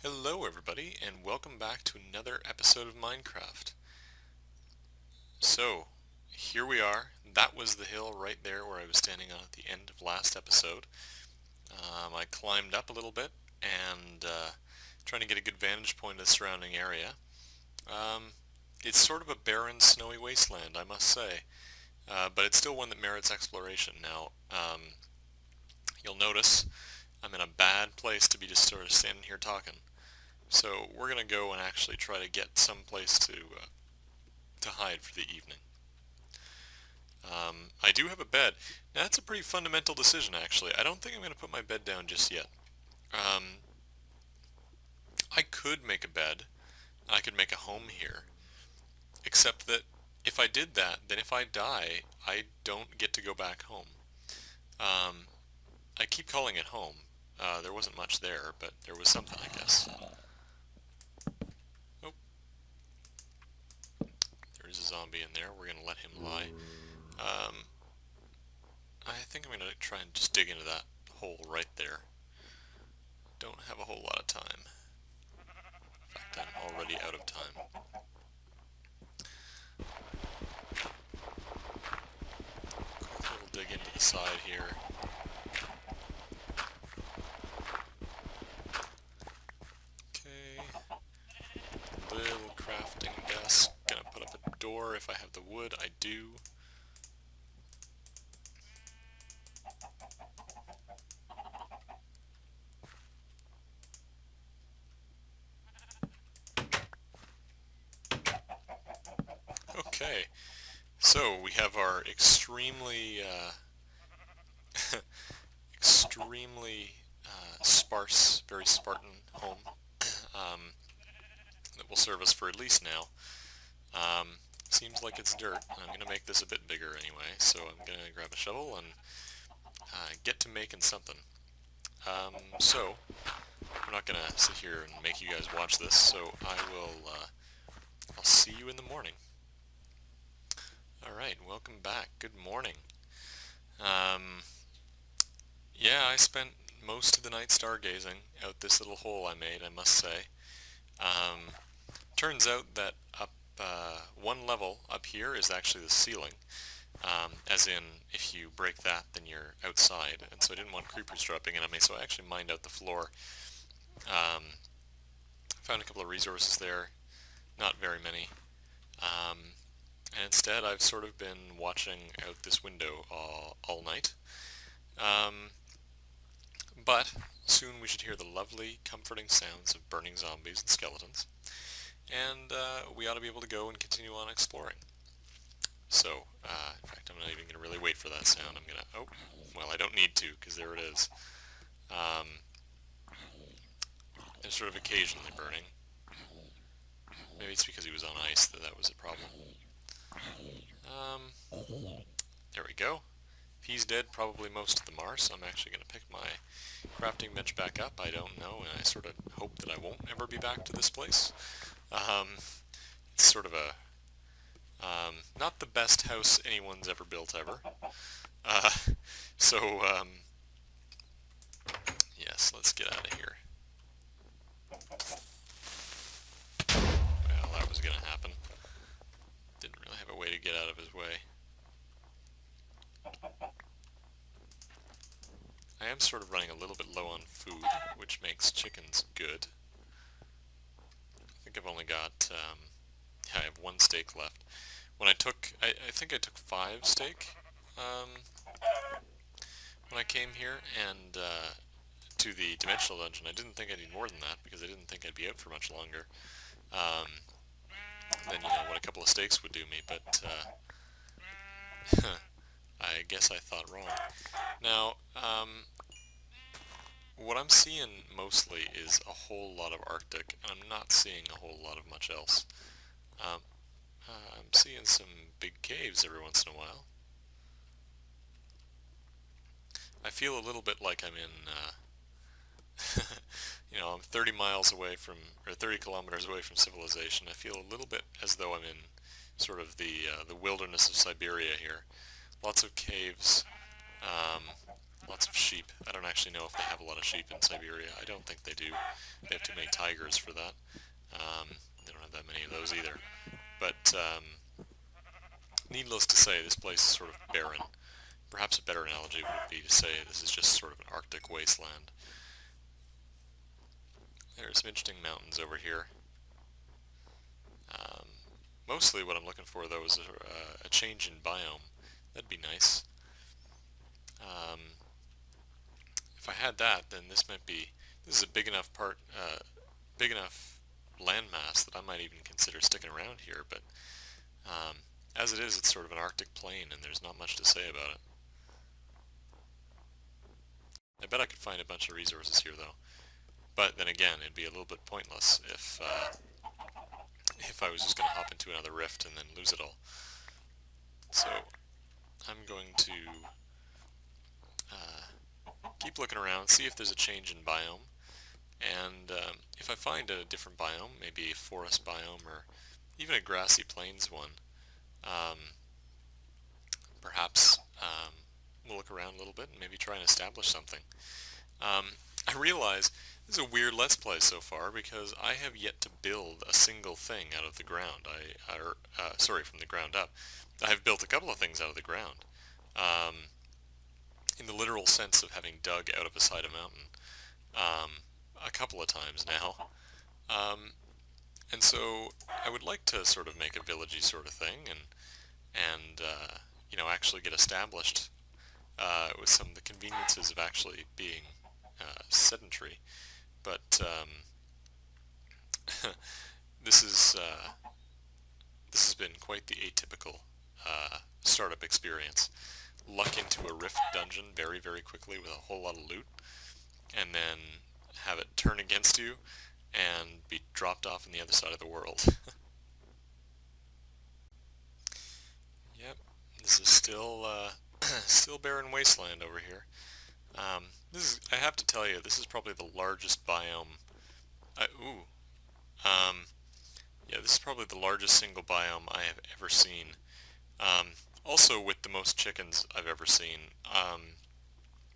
Hello everybody, and welcome back to another episode of Minecraft. So, here we are. That was the hill right there where I was standing on at the end of last episode. I climbed up a little bit and trying to get a good vantage point of the surrounding area. Um, it's sort of a barren, snowy wasteland, I must say, but it's still one that merits exploration. Now, you'll notice I'm in a bad place to be just sort of standing here talking. So we're gonna go and actually try to get some place to hide for the evening. I do have a bed. Now that's a pretty fundamental decision actually. I don't think I'm gonna put my bed down just yet. Um, I could make a bed. I could make a home here. Except that if I did that, then if I die, I don't get to go back home. Um, I keep calling it home. There wasn't much there, but there was something, I guess. Oh, there's a zombie in there. We're gonna let him lie. Um, I think I'm going to try and just dig into that hole right there. Don't have a whole lot of time. In fact, I'm already out of time. Quick little dig into the side here. Okay. Little crafting desk. Gonna put up a door if I have the wood. I do. Okay, so we have our extremely sparse, very Spartan home um, that will serve us for at least now. Um, Seems like it's dirt. I'm going to make this a bit bigger anyway, so I'm going to grab a shovel and get to making something. So, I'm not going to sit here and make you guys watch this, so I'll see you in the morning. Alright, welcome back. Good morning. Yeah, I spent most of the night stargazing out this little hole I made, I must say. Turns out that up one level up here is actually the ceiling. As in, if you break that, then you're outside. And so I didn't want creepers dropping in on me, so I actually mined out the floor. Found a couple of resources there, not very many. And instead, I've sort of been watching out this window all night. But soon we should hear the lovely, comforting sounds of burning zombies and skeletons. And we ought to be able to go and continue on exploring. So, in fact, I'm not even going to really wait for that sound. I'm going to, oh, well, I don't need to, because there it is. They're sort of occasionally burning. Maybe it's because he was on ice that was a problem. There we go. If he's dead, probably most of them are, so I'm actually going to pick my crafting bench back up. I don't know, and I sort of hope that I won't ever be back to this place. It's sort of a not the best house anyone's ever built ever. So, yes, let's get out of here. Well, that was gonna happen. Didn't really have a way to get out of his way. I am sort of running a little bit low on food, which makes chickens good. I think I've only got, I have one steak left. When I think I took 5 steak, when I came here, and, to the Dimensional Dungeon. I didn't think I'd need more than that, because I didn't think I'd be out for much longer. Then, you know, what a couple of steaks would do me, but, I guess I thought wrong. Now, what I'm seeing mostly is a whole lot of Arctic, and I'm not seeing a whole lot of much else. I'm seeing some big caves every once in a while. I feel a little bit like I'm in, you know, I'm 30 miles away from, or 30 kilometers away from civilization. I feel a little bit as though I'm in sort of the wilderness of Siberia here. Lots of caves. Lots of sheep. I don't actually know if they have a lot of sheep in Siberia. I don't think they do. They have too many tigers for that. They don't have that many of those either. But needless to say, this place is sort of barren. Perhaps a better analogy would be to say this is just sort of an Arctic wasteland. There are some interesting mountains over here. Mostly what I'm looking for, though, is a change in biome. That'd be nice. If I had that, then this is a big enough big enough landmass that I might even consider sticking around here, but as it is, it's sort of an Arctic plain, and there's not much to say about it. I bet I could find a bunch of resources here, though. But then again, it'd be a little bit pointless if I was just going to hop into another rift and then lose it all. So I'm going to keep looking around, see if there's a change in biome, and if I find a different biome, maybe a forest biome or even a grassy plains one, perhaps we'll look around a little bit and maybe try and establish something. I realize this is a weird Let's Play so far because I have yet to build a single thing out of the ground. Sorry, from the ground up. I've built a couple of things out of the ground. In the literal sense of having dug out of a side of a mountain a couple of times now. And so I would like to sort of make a villagey sort of thing and you know, actually get established with some of the conveniences of actually being sedentary. But this has been quite the atypical startup experience. Luck into a rift dungeon very, very quickly with a whole lot of loot, and then have it turn against you and be dropped off on the other side of the world. Yep, this is still still barren wasteland over here. I have to tell you, this is probably the largest biome. Yeah, this is probably the largest single biome I have ever seen. Also with the most chickens I've ever seen. I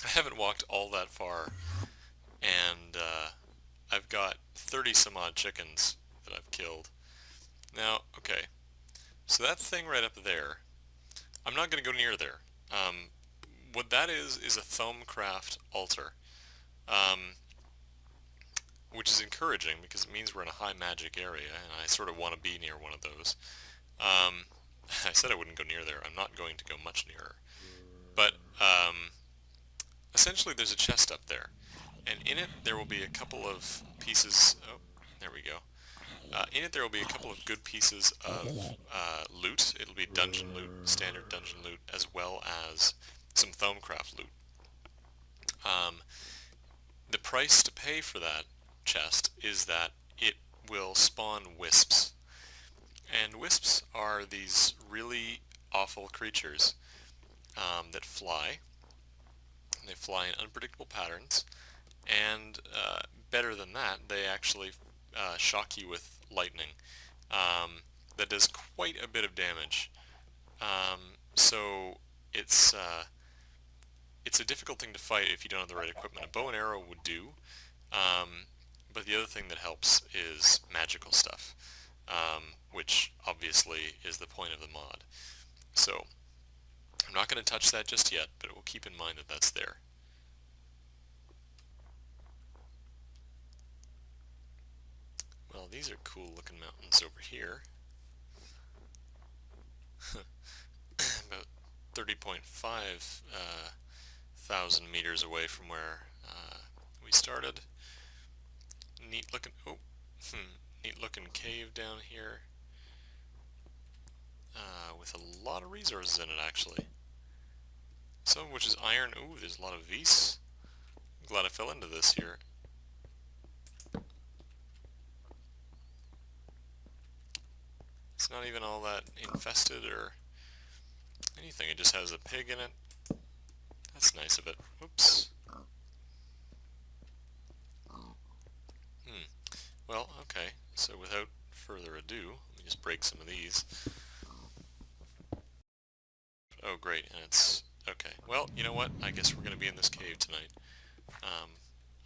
haven't walked all that far, and I've got 30 some odd chickens that I've killed. Now, okay, so that thing right up there, I'm not going to go near there. What that is a Thumbcraft altar, which is encouraging because it means we're in a high magic area, and I sort of want to be near one of those. I said I wouldn't go near there. I'm not going to go much nearer. But essentially there's a chest up there, and in it there will be a couple of pieces. Oh, there we go. In it there will be a couple of good pieces of loot. It'll be dungeon loot, standard dungeon loot, as well as some Thumbcraft loot. The price to pay for that chest is that it will spawn wisps. And wisps are these really awful creatures that fly. They fly in unpredictable patterns, and better than that, they actually shock you with lightning. That does quite a bit of damage. So it's a difficult thing to fight if you don't have the right equipment. A bow and arrow would do, but the other thing that helps is magical stuff, which obviously is the point of the mod. So I'm not going to touch that just yet, but we'll keep in mind that that's there. Well, these are cool looking mountains over here. About 30.5 thousand meters away from where we started. Neat looking, neat looking cave down here with a lot of resources in it actually. Some of which is iron. Ooh, there's a lot of Vis. I'm glad I fell into this here. It's not even all that infested or anything. It just has a pig in it. That's nice of it. Whoops. Well, okay. So without further ado, let me just break some of these. Oh, great. And it's... Okay, well, you know what? I guess we're going to be in this cave tonight.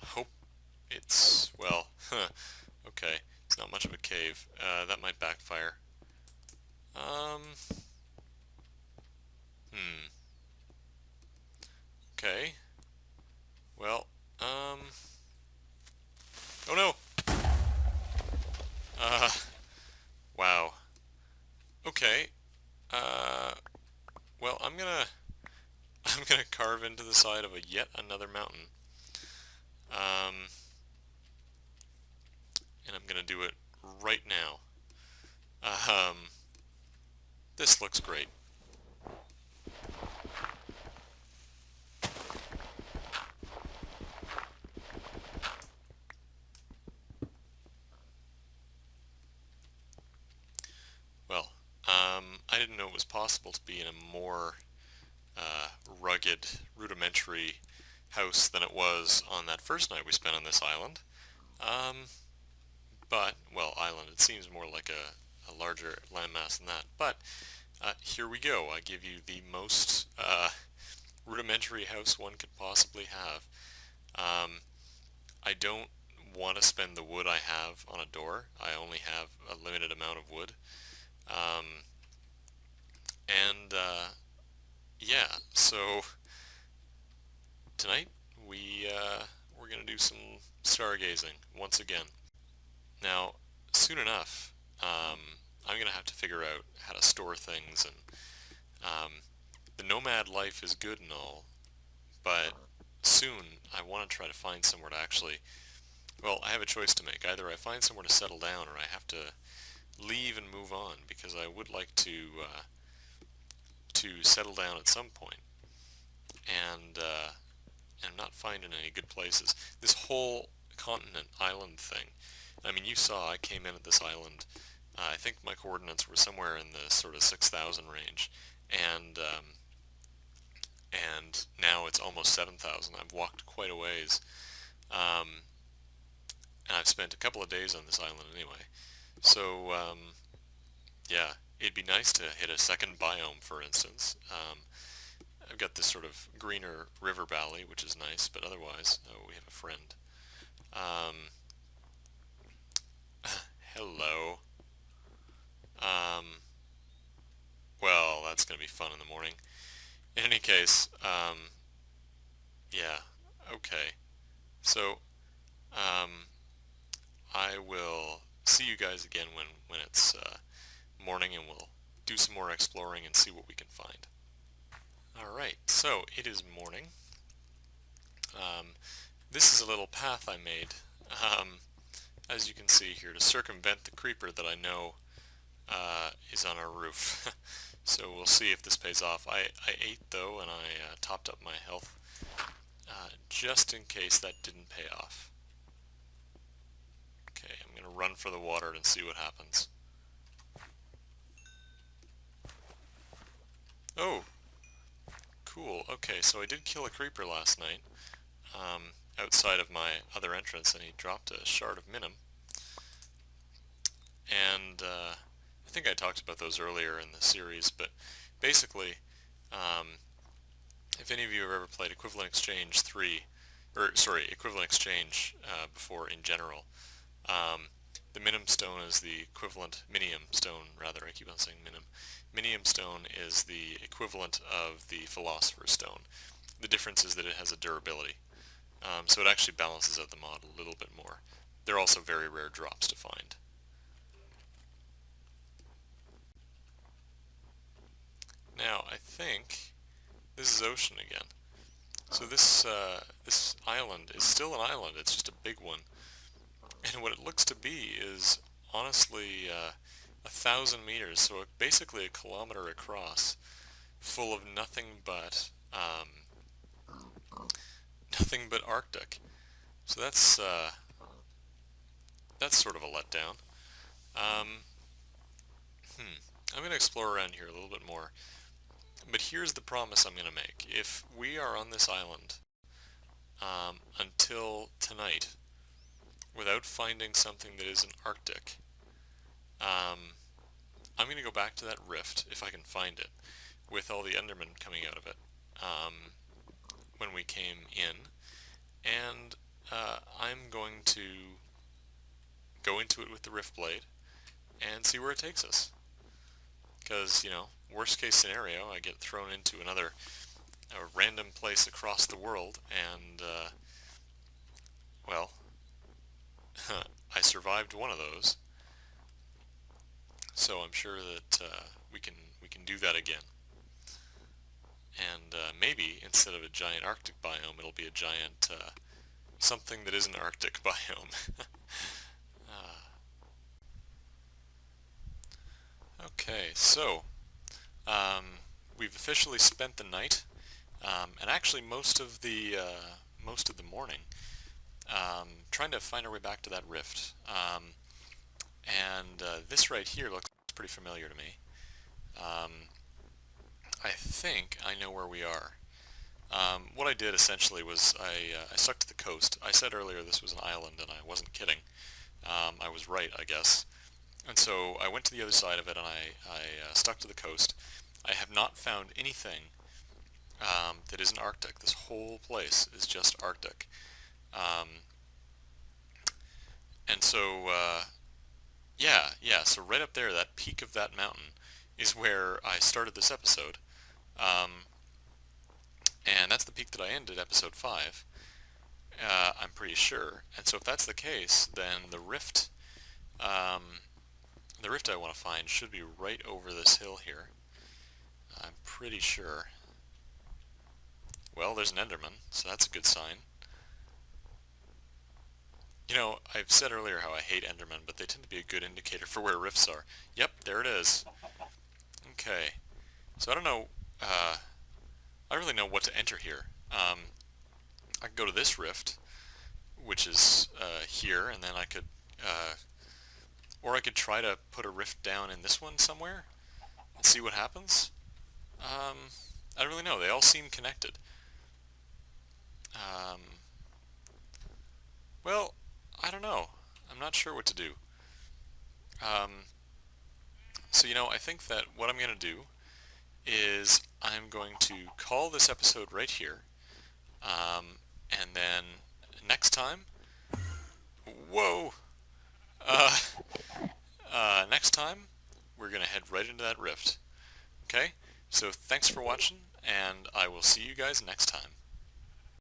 Hope it's, well, okay, it's not much of a cave. That might backfire. Um, hmm, okay. Well, oh no! Uh, wow. Okay, uh, well, I'm gonna carve into the side of a yet another mountain. Um, and I'm gonna do it right now. Um, this looks great. Well, I didn't know it was possible to be in a more rugged, rudimentary house than it was on that first night we spent on this island. Um, but, well, island, it seems more like a larger landmass than that. But here we go. I give you the most rudimentary house one could possibly have. Um, I don't want to spend the wood I have on a door. I only have a limited amount of wood. Um, and yeah, so tonight we're gonna do some stargazing once again. Now, soon enough, I'm gonna have to figure out how to store things, and um, the nomad life is good and all, but soon I want to try to find somewhere to actually. Well, I have a choice to make. Either I find somewhere to settle down, or I have to leave and move on because I would like to settle down at some point, and I'm not finding any good places. This whole continent island thing. I mean, you saw I came in at this island. I think my coordinates were somewhere in the sort of 6,000 range, and and now it's almost 7,000. I've walked quite a ways, um, and I've spent a couple of days on this island anyway. So yeah, it'd be nice to hit a second biome, for instance. I've got this sort of greener river valley, which is nice, but otherwise, oh, we have a friend. Um, hello. Um, well, that's going to be fun in the morning. In any case, yeah, okay. So, um, I will see you guys again when it's morning, and we'll do some more exploring and see what we can find. Alright, so it is morning. Um, this is a little path I made, um, as you can see here, to circumvent the creeper that I know is on our roof. So we'll see if this pays off. I ate though, and I topped up my health just in case that didn't pay off. Okay, I'm going to run for the water and see what happens. Oh, cool. Okay, so I did kill a creeper last night outside of my other entrance, and he dropped a shard of minim. And I think I talked about those earlier in the series, but basically, um, if any of you have ever played Equivalent Exchange 3, or sorry, Equivalent Exchange before in general, the minim stone is the equivalent, minium stone rather, I keep on saying minim. Minium stone is the equivalent of the Philosopher's Stone. The difference is that it has a durability. So it actually balances out the mod a little bit more. They're also very rare drops to find. Now, I think this is ocean again. So this island is still an island. It's just a big one, and what it looks to be is honestly 1,000 meters. So basically a kilometer across, full of nothing but Arctic. So that's sort of a letdown. Um, I'm going to explore around here a little bit more. But here's the promise I'm going to make. If we are on this island until tonight without finding something that isn't Arctic, I'm going to go back to that rift, if I can find it, with all the Endermen coming out of it. um, when we came in, and I'm going to go into it with the Rift Blade and see where it takes us. Because, worst case scenario, I get thrown into a random place across the world, and, well, I survived one of those, so I'm sure that we can do that again. And maybe instead of a giant Arctic biome, it'll be a giant something that is an Arctic biome. Okay, so um, we've officially spent the night, and actually most of the morning, trying to find our way back to that rift. And this right here looks pretty familiar to me. Um, I think I know where we are. What I did essentially was I stuck to the coast. I said earlier this was an island, and I wasn't kidding. I was right, I guess. And so I went to the other side of it, and I stuck to the coast. I have not found anything that isn't Arctic. This whole place is just Arctic. Um, and so, yeah, so right up there, that peak of that mountain is where I started this episode. Um, and that's the peak that I ended episode 5. I'm pretty sure. And so if that's the case, then the rift I want to find should be right over this hill here. I'm pretty sure. Well, there's an Enderman, so that's a good sign. I've said earlier how I hate Endermen, but they tend to be a good indicator for where rifts are. Yep, there it is. Okay, so I don't know, I don't really know what to enter here. I could go to this rift, which is here, and then or I could try to put a rift down in this one somewhere and see what happens. Um, I don't really know. They all seem connected. Um, well, I don't know. I'm not sure what to do. Um, so, I think that what I'm going to do is I'm going to call this episode right here. And then next time, whoa, uh, next time we're going to head right into that rift. Okay? So thanks for watching, and I will see you guys next time.